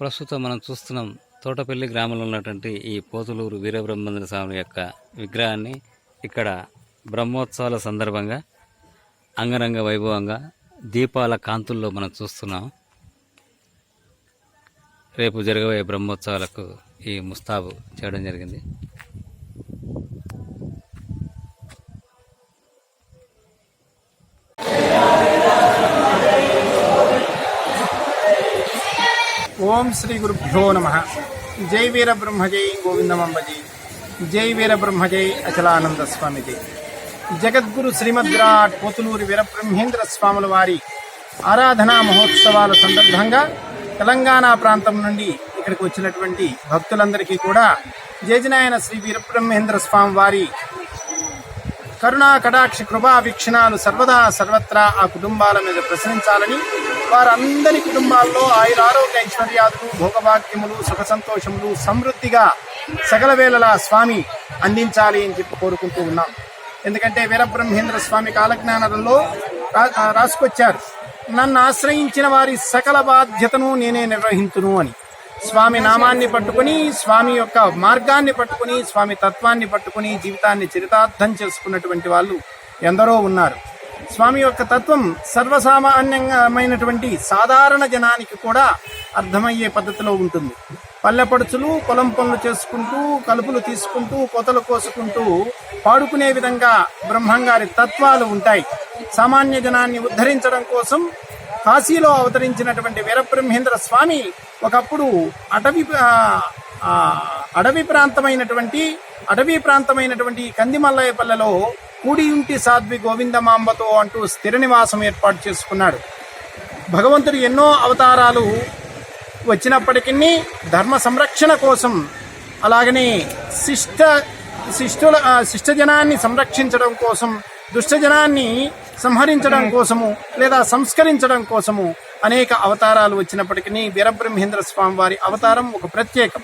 ప్రస్తుతం మనం చూస్తున్నాం తోటపల్లి గ్రామంలో ఉన్నటువంటి ఈ పోతులూరు వీరబ్రహ్మేంద్ర స్వామి యొక్క విగ్రహాన్ని ఇక్కడ బ్రహ్మోత్సవాల సందర్భంగా అంగరంగ వైభవంగా దీపాల కాంతుల్లో మనం చూస్తున్నాం. రేపు జరగబోయే బ్రహ్మోత్సవాలకు ఈ ముస్తాబు చేయడం జరిగింది. ఓం శ్రీ గురుభ్యో నమః. జై వీర బ్రహ్మ జై గోవిందమంబ జై. జై వీర బ్రహ్మ జై అచలానంద స్వామి జై. జగద్గురు శ్రీమద్విరాట్ పోతులూరి వీరబ్రహ్మేంద్ర స్వాముల వారి ఆరాధనా మహోత్సవాల సందర్భంగా తెలంగాణ ప్రాంతం నుండి ఇక్కడికి వచ్చినటువంటి భక్తులందరికీ కూడా జయజనాయన శ్రీ వీరబ్రహ్మేంద్ర స్వామి వారి కరుణా కటాక్ష కృపా వీక్షణాలు సర్వదా సర్వత్రా ఆ కుటుంబాల మీద ప్రసరించాలని, వారందరి కుటుంబాల్లో ఆయురారోగ్య ఐశ్వర్యాదులు భోగభాగ్యములు సుఖ సంతోషములు సమృద్ధిగా సకల వేళలా స్వామి అందించాలి అని చెప్పి కోరుకుంటూ ఉన్నాం. ఎందుకంటే వీరబ్రహ్మేంద్ర స్వామి కాలజ్ఞానంలో రాసుకొచ్చారు, నన్ను ఆశ్రయించిన వారి సకల బాధ్యతను నేనే నిర్వహించును అని. స్వామి నామాన్ని పట్టుకుని, స్వామి యొక్క మార్గాన్ని పట్టుకుని, స్వామి తత్వాన్ని పట్టుకుని జీవితాన్ని చరితార్థం చేసుకున్నటువంటి వాళ్ళు ఎందరో ఉన్నారు. స్వామి యొక్క తత్వం సర్వసామాన్యమైనటువంటి సాధారణ జనానికి కూడా అర్థమయ్యే పద్ధతిలో ఉంటుంది. పల్లెపడుచులు పొలం పనులు చేసుకుంటూ, కలుపులు తీసుకుంటూ, కోతలు కోసుకుంటూ పాడుకునే విధంగా బ్రహ్మంగారి తత్వాలు ఉంటాయి. సామాన్య జనాన్ని ఉద్ధరించడం కోసం కాశీలో అవతరించినటువంటి వీరబ్రహ్మేంద్ర స్వామి ఒకప్పుడు అడవి ప్రాంతమైనటువంటి కందిమల్లయ్యపల్లెలో కూడియుంటి సాధ్వి గోవిందమాంబతో అంటూ స్థిర నివాసం ఏర్పాటు చేసుకున్నాడు. భగవంతుడు ఎన్నో అవతారాలు వచ్చినప్పటికీ ధర్మ సంరక్షణ కోసం, అలాగనే శిష్టజనాన్ని సంరక్షించడం కోసం, దుష్టజనాన్ని సంహరించడం కోసము లేదా సంస్కరించడం కోసము అనేక అవతారాలు వచ్చినప్పటికీ వీరబ్రహ్మేంద్ర స్వామి వారి అవతారం ఒక ప్రత్యేకం.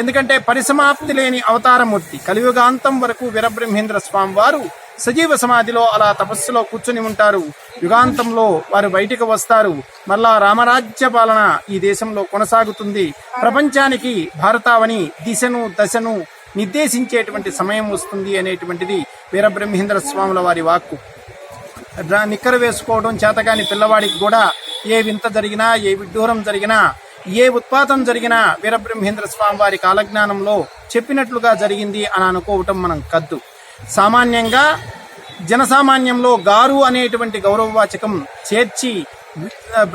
ఎందుకంటే పరిసమాప్తి లేని అవతారమూర్తి. కలియుగాంతం వరకు వీరబ్రహ్మేంద్ర స్వామి వారు సజీవ సమాధిలో అలా తపస్సులో కూర్చుని ఉంటారు. యుగాంతంలో వారు బయటికి వస్తారు. మళ్ళా రామరాజ్య పాలన ఈ దేశంలో కొనసాగుతుంది. ప్రపంచానికి భారతావని దిశను దశను నిర్దేశించేటువంటి సమయం వస్తుంది అనేటువంటిది వీరబ్రహ్మేంద్ర స్వాముల వారి వాక్కు. నిక్కర వేసుకోవడం చేతగాని పిల్లవాడికి కూడా ఏ వింత జరిగినా, ఏ విడ్డూరం జరిగినా, ఏ ఉత్పాతం జరిగినా వీరబ్రహ్మేంద్ర స్వామి వారి కాలజ్ఞానంలో చెప్పినట్లుగా జరిగింది అని అనుకోవటం మనం కద్దు. సామాన్యంగా జనసామాన్యంలో గారు అనేటువంటి గౌరవవాచకం చేర్చి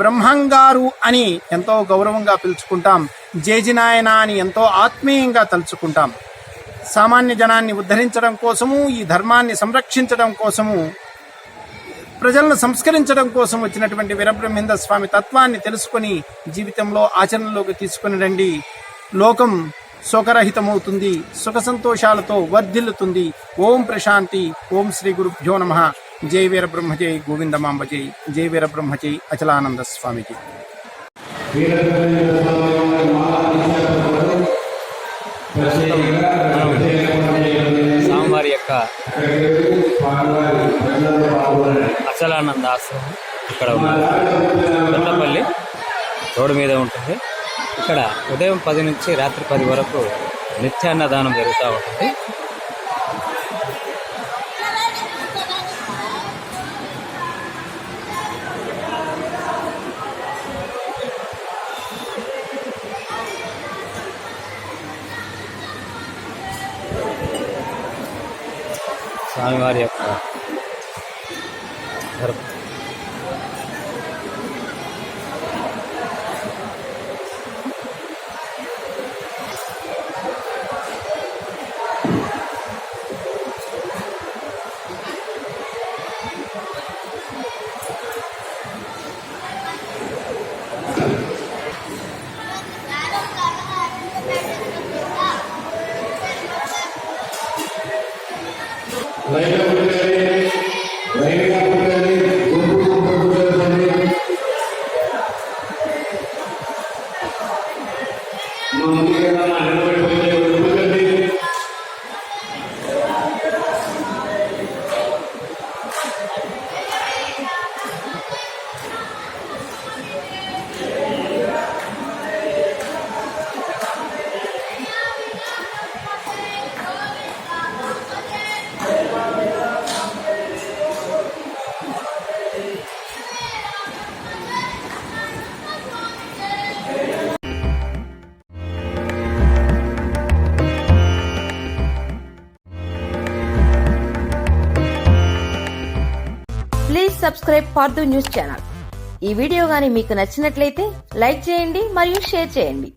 బ్రహ్మంగారు అని ఎంతో గౌరవంగా పిలుచుకుంటాం. జేజినాయన అని ఎంతో ఆత్మీయంగా తలుచుకుంటాం. సామాన్య జనాన్ని ఉద్ధరించడం కోసము, ఈ ధర్మాన్ని సంరక్షించడం కోసము, ప్రజలను సంస్కరించడం కోసం వచ్చినటువంటి వీరబ్రహ్మేంద్ర స్వామి తత్వాన్ని తెలుసుకొని జీవితంలో ఆచరణలోకి తీసుకుని రండి. లోకం శోకరహితమవుతుంది, సుఖ సంతోషాలతో వర్ధిల్లుతుంది. ఓం ప్రశాంతి. ఓం శ్రీ గురుభ్యో నమః. జై వీరబ్రహ్మ జై గోవిందమాంబ జై. జై వీరబ్రహ్మ జై అచలానంద స్వామిజీ. స్వామివారి యొక్క అచలానంద ఆశ్రమం ఇక్కడ ఉన్నది. తోటపల్లి రోడ్డు మీద ఉంటుంది. ఇక్కడ ఉదయం 10 నుంచి రాత్రి 10 వరకు నిత్యాన్నదానం జరుగుతూ ఉంటుంది. స్వామివారి యొక్క line subscribe Pardu News channel. ఈ వీడియో గాని మీకు నచ్చినట్లయితే లైక్ చేయండి మరియు షేర్ చేయండి.